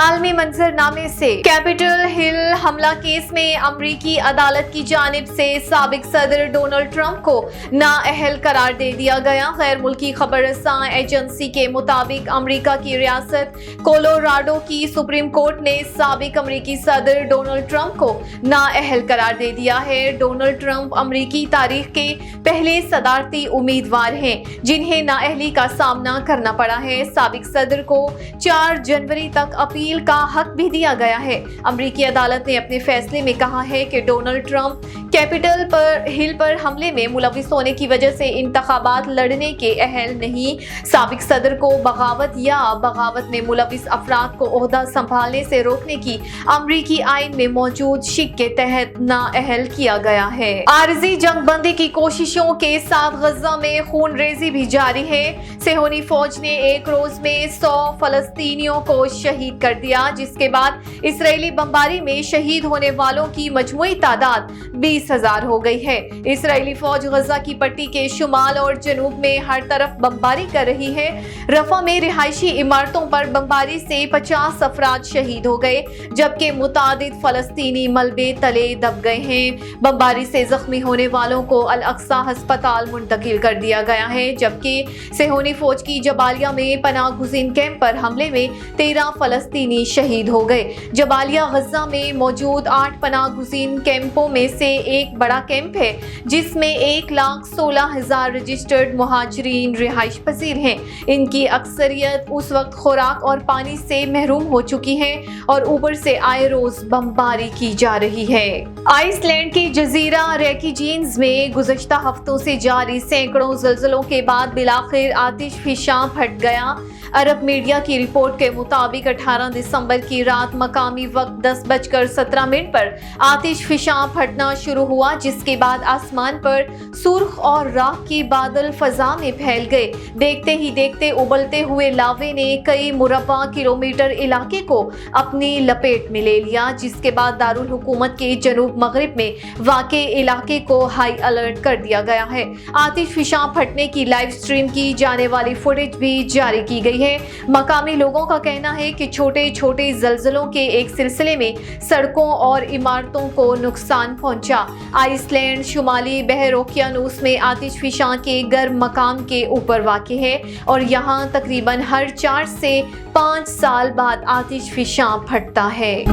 عالمی منظرنامے سے کیپٹل ہل حملہ کیس میں امریکی عدالت کی جانب سے سابق صدر ڈونلڈ ٹرمپ کو نااہل قرار دے دیا گیا۔ غیر ملکی خبر رساں ایجنسی کے مطابق امریکہ کی ریاست کولوراڈو کی سپریم کورٹ نے سابق امریکی صدر ڈونلڈ ٹرمپ کو نااہل قرار دے دیا ہے۔ ڈونلڈ ٹرمپ امریکی تاریخ کے پہلے صدارتی امیدوار ہیں جنہیں نااہلی کا سامنا کرنا پڑا ہے۔ سابق صدر کو 4 جنوری تک اپیل کا حق بھی دیا گیا ہے۔ امریکی عدالت نے اپنے فیصلے میں کہا ہے کہ ڈونلڈ ٹرمپ کیپٹل ہل پر حملے میں ملوث ہونے کی وجہ سے انتخابات لڑنے کے اہل نہیں۔ سابق صدر کو بغاوت یا بغاوت میں ملوث افراد کو عہدہ سنبھالنے سے روکنے کی امریکی آئین میں موجود شق کے تحت نااہل کیا گیا ہے۔ عارضی جنگ بندی کی کوششوں کے ساتھ غزہ میں خون ریزی بھی جاری ہے۔ صہیونی فوج نے ایک روز میں 100 فلسطینیوں کو شہید کر دیا، جس کے بعد اسرائیلی بمباری میں شہید ہونے والوں کی مجموعی تعداد 20,000 ہو گئی ہے۔ اسرائیلی فوج غزہ کی پٹی کے شمال اور جنوب میں ہر طرف بمباری کر رہی ہے۔ رفح میں رہائشی عمارتوں پر بمباری سے 50 افراد شہید ہو گئے، جبکہ متعدد فلسطینی ملبے تلے دب گئے ہیں۔ بمباری سے زخمی ہونے والوں کو الاقصی ہسپتال منتقل کر دیا گیا ہے، جبکہ صہیونی فوج کی جبالیہ میں پناہ گزین کیمپ پر حملے میں 13 فلسطینی شہید ہو گئے۔ جبالیہ غزہ میں موجود 8 پناہ گزین کیمپوں میں سے ایک بڑا کیمپ ہے، جس میں 1,16,000 رجسٹرڈ مہاجرین رہائش پذیر ہیں۔ ان کی اکثریت اس وقت خوراک اور پانی سے محروم ہو چکی ہے اور اوپر سے آئے روز بمباری کی جا رہی ہے۔ آئس لینڈ کے جزیرہ ریکیجینز میں گزشتہ ہفتوں سے جاری سینکڑوں زلزلوں کے بعد بالآخر آتش فشاں پھٹ گیا۔ عرب میڈیا کی رپورٹ کے مطابق 18 دسمبر کی رات مقامی وقت 10:17 پر آتش فشاں پھٹنا شروع ہوا، جس کے بعد آسمان پر سرخ اور راکھ کے بادل فضا میں پھیل گئے۔ دیکھتے ہی دیکھتے ابلتے ہوئے لاوے نے کئی مربع کلومیٹر علاقے کو اپنی لپیٹ میں لے لیا، جس کے بعد دارالحکومت کے جنوب مغرب میں واقع علاقے کو ہائی الرٹ کر دیا گیا ہے۔ آتش فشاں پھٹنے کی لائیو سٹریم کی جانے والی فوٹیج بھی جاری کی گئی ہے۔ مقامی لوگوں کا کہنا ہے کہ چھوٹے چھوٹے زلزلوں کے ایک سلسلے میں سڑکوں اور عمارتوں کو نقصان پہنچا۔ آئس لینڈ شمالی بحر اوقیانوس میں آتش فشاں کے گرم مقام کے اوپر واقع ہے اور یہاں تقریباً ہر 4 سے 5 سال بعد آتش فشاں پھٹتا ہے۔